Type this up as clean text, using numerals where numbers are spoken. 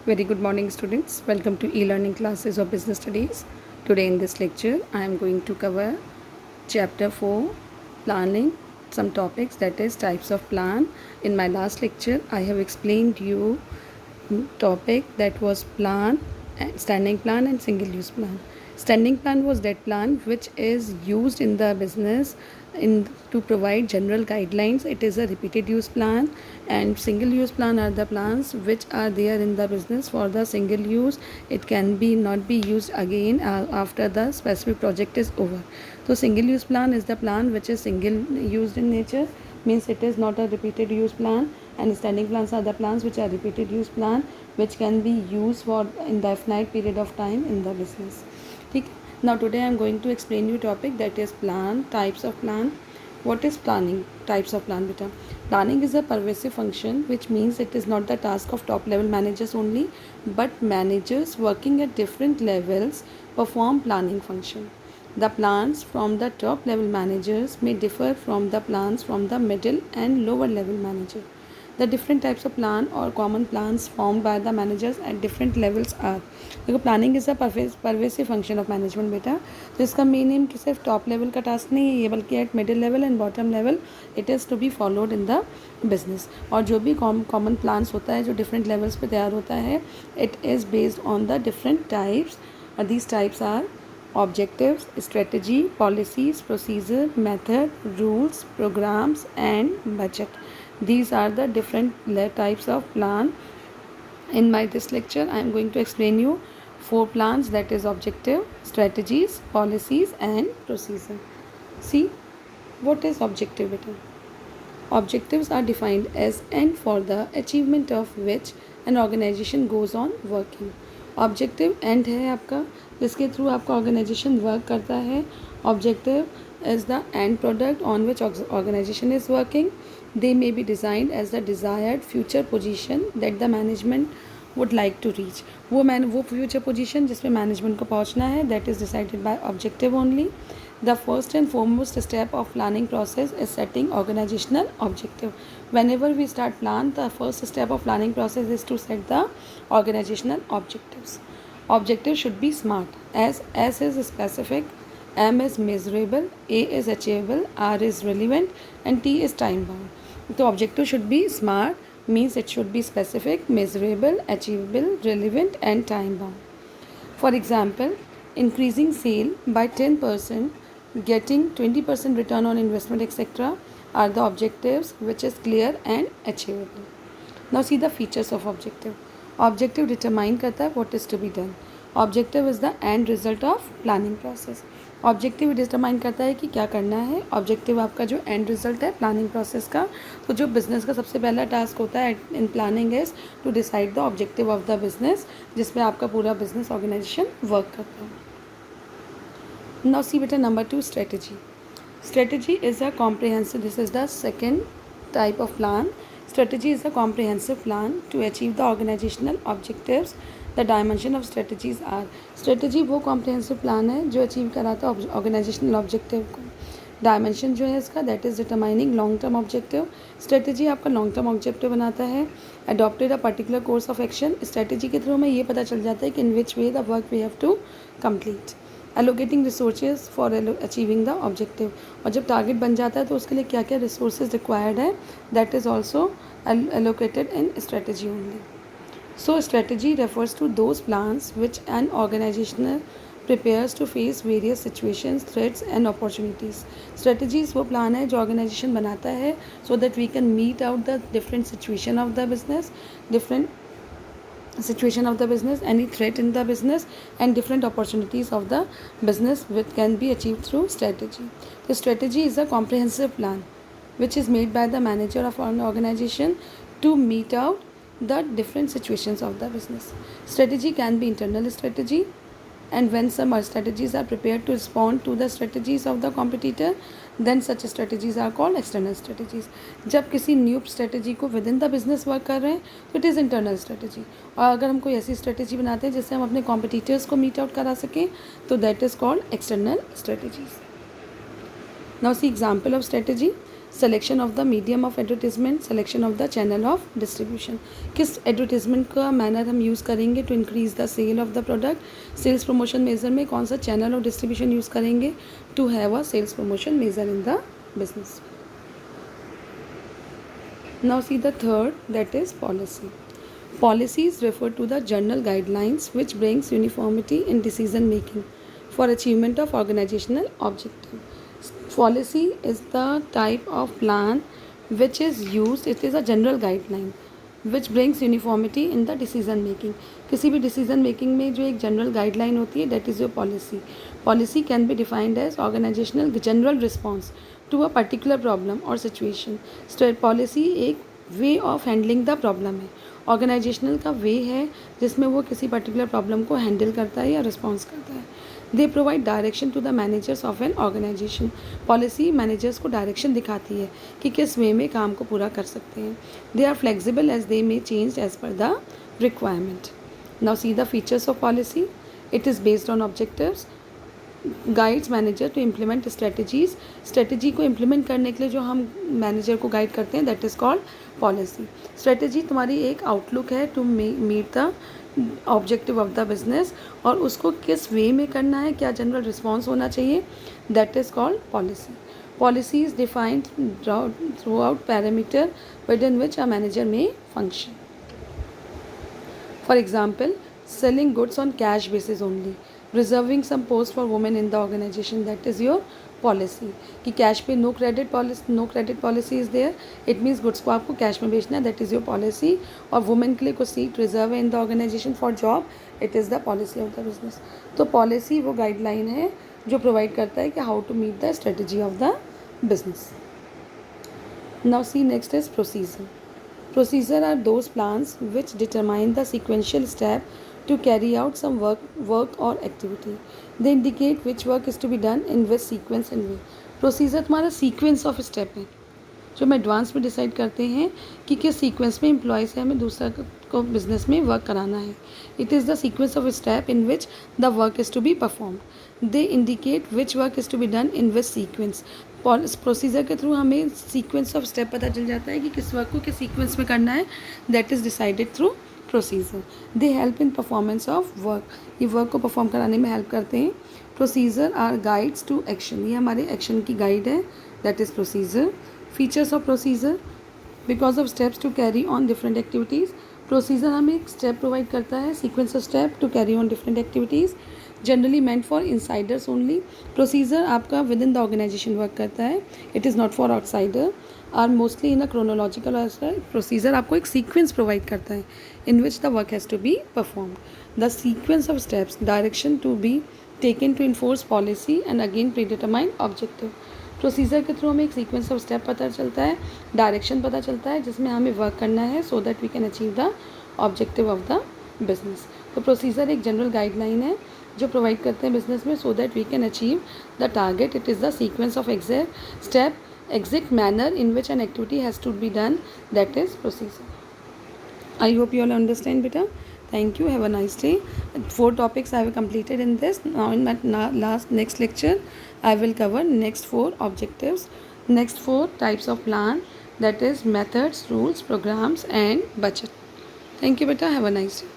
Very good morning, students. Welcome to e-learning classes of business studies. Today in this lecture, I am going to cover chapter 4, planning, some topics, that is types of plan. In my last lecture, I have explained you topic that was plan, standing plan and single use plan. Standing plan was that plan which is used in the business in to provide general guidelines. It is a repeated use plan, and single use plan are the plans which are there in the business for the single use. It can be not be used again after the specific project is over. So single use plan is the plan which is single used in nature, means it is not a repeated use plan, and standing plans are the plans which are repeated use plan which can be used for indefinite period of time in the business. ठीक है. Now today I am going to explain you topic that is plan, types of plan. What is planning? Types of plan beta. Planning is a pervasive function, which means it is not the task of top level managers only, but managers working at different levels perform planning function. The plans from the top level managers may differ from the plans from the middle and lower level manager. The different types of plan or common plans formed by the managers at different levels are. देखो planning is a pervasive function of management बेटा. तो इसका main M कि सिर्फ top level का task नहीं है ये, बल्कि at middle level and bottom level it is to be followed in the business. और जो भी कॉमन प्लान्स होता है जो डिफरेंट लेवल्स पे तैयार होता है, it is based on the different types. और these types are objectives, strategy, policies, procedure, method, rules, programs and budget. These are the different types of plan. In this lecture I am going to explain you 4 plans, that is objective, strategies, policies and procedure. See, what is objective beta? Objectives are defined as end for the achievement of which an organization goes on working. Objective end है आपका जिसके थ्रू आपका organization work करता है. Objective is the end product on which organization is working. They may be designed as the desired future position that the management would like to reach. वो future position जिसमें management को पहुंचना है, that is decided by objective only. The first and foremost step of planning process is setting organizational objective. Whenever we start plan, the first step of planning process is to set the organizational objectives. Objective should be SMART. S is specific, M is measurable, A is achievable, R is relevant, and T is time bound. The objective should be SMART, means it should be specific, measurable, achievable, relevant, and time bound. For example, increasing sale by 10%, getting 20% return on investment, etc. are the objectives which is clear and achievable. Now see the features of objective. Objective determine करता है what is to be done. Objective is the end result of planning process. Objective determine करता है कि क्या करना है. Objective आपका जो एंड रिजल्ट है प्लानिंग प्रोसेस का. तो जो बिज़नेस का सबसे पहला टास्क होता है in planning is to decide the objective of the business, जिसमें आपका पूरा बिजनेस ऑर्गेनाइजेशन वर्क करता है. Now see beta number 2, strategy. Strategy is a comprehensive, this is the second type of plan. Strategy is a comprehensive plan to achieve the organizational objectives. The dimension of strategies are. Strategy वो comprehensive plan है जो achieve कराता है organizational objective को. Dimension जो है इसका, that is determining long term objective. Strategy आपका लॉन्ग टर्म ऑब्जेक्टिव बनाता है. Adopted a particular course of action. Strategy के थ्रू में ये पता चल जाता है कि in which way the work we have to complete. Allocating resources for achieving the objective. और जब टारगेट बन जाता है तो उसके लिए क्या क्या रिसोर्सेज रिक्वायर्ड है, that is also allocated in strategy only. So strategy refers to those plans which an organizational prepares to face various situations, threats and opportunities. Strategies वो प्लान है जो ऑर्गेनाइजेशन बनाता है so that we can meet out the different situation of the business, any threat in the business and different opportunities of the business which can be achieved through strategy. The strategy is a comprehensive plan which is made by the manager of an organization to meet out the different situations of the business. Strategy can be internal strategy, and when some strategies are prepared to respond to the strategies of the competitor, then such strategies are called external strategies. जब किसी new strategy को with in the business work कर रहे हैं तो it is internal strategy. और अगर हम कोई ऐसी स्ट्रेटजी बनाते हैं जिससे हम अपने कॉम्पिटिटर्स को मीट आउट करा सकें तो that is called external strategies. Now see example of strategy. Selection of the medium of advertisement, selection of the channel of distribution, किस एडवर्टीजमेंट का मैनर हम यूज़ करेंगे to increase the sale of the product, sales promotion measure में कौन सा channel of distribution use करेंगे to have a sales promotion measure in the business. Now see the third, that is policy. Policies refer to the general guidelines which brings uniformity in decision making for achievement of organizational objective. Policy is the type of plan which is used, it is a general guideline which brings uniformity in the decision making. किसी भी decision making में जो एक general guideline होती है, that is your policy. Policy can be defined as organizational general response to a particular problem or situation. State policy एक way of handling the problem है. Organisational का वे है जिसमें वो किसी पर्टिकुलर प्रॉब्लम को हैंडल करता है या रिस्पॉन्स करता है. They provide direction to the managers of an organization. Policy managers को डायरेक्शन दिखाती है कि किस वे में काम को पूरा कर सकते हैं. They are flexible as they may change as per the requirement. Now see the features of policy. It is based on objectives, guides manager to implement strategies. Strategy को इम्प्लीमेंट करने के लिए जो हम मैनेजर को गाइड करते हैं, that is called policy. Strategy तुम्हारी एक आउटलुक है to meet the objective of the business, और उसको किस वे में करना है, क्या जनरल रिस्पॉन्स होना चाहिए, that is called policy. Policy is defined throughout parameter within which a manager में function. For example, selling goods on cash basis only, reserving some post for women in the organization, that is your policy. कि cash pay no credit policy is there, it means goods को आपको cash में बेचना है, that is your policy. और women के लिए कुछ सीट रिजर्व है in the organization for job, it is the policy of the business. तो पॉलिसी वो गाइडलाइन है जो प्रोवाइड करता है कि how to meet the strategy of the business. Now see next is procedure. Procedure are those plans which determine the sequential step to carry out some work or activity. They indicate which work is to be done in which sequence and way. Procedure तुम्हारा sequence of step है जो हम advance में decide करते हैं कि किस sequence में एम्प्लॉय से हमें दूसरा को बिजनेस में वर्क कराना है. It is the sequence of step in which the work is to be performed. They indicate which work is to be done in which sequence. Procedure के थ्रू हमें सीक्वेंस ऑफ स्टेप पता चल जाता है कि किस वर्क को किस सीक्वेंस में करना है, that is decided through procedure. They help in performance of work. ये वर्क को परफॉर्म कराने में हेल्प करते हैं. Procedure are guides to action. ये हमारे एक्शन की गाइड है, that is procedure. Features of procedure. Because of steps to carry on different activities. Procedure हमें एक स्टेप प्रोवाइड करता है, sequence of step to carry on different activities, generally meant for insiders only. Procedure आपका within the organisation work करता है, it is not for outsider. Are mostly in a chronological order. Procedure आपको एक sequence provide करता है in which the work has to be performed. The sequence of steps, direction to be taken to enforce policy and again predetermined objective. Procedure के through हमें एक sequence of step पता चलता है, डायरेक्शन पता चलता है जिसमें हमें वर्क करना है so that we can achieve the objective of the business. तो प्रोसीजर एक जनरल गाइडलाइन है जो प्रोवाइड करते हैं बिजनेस में so that we can achieve the target. It is the sequence of exact step, exact manner in which an activity has to be done, that is procedure. I hope you all understand beta. Thank you, have a nice day. 4 topics I have completed in this. Now in my next lecture I will cover next 4 objectives, next 4 types of plan, that is methods, rules, programs and budget. Thank you beta, have a nice day.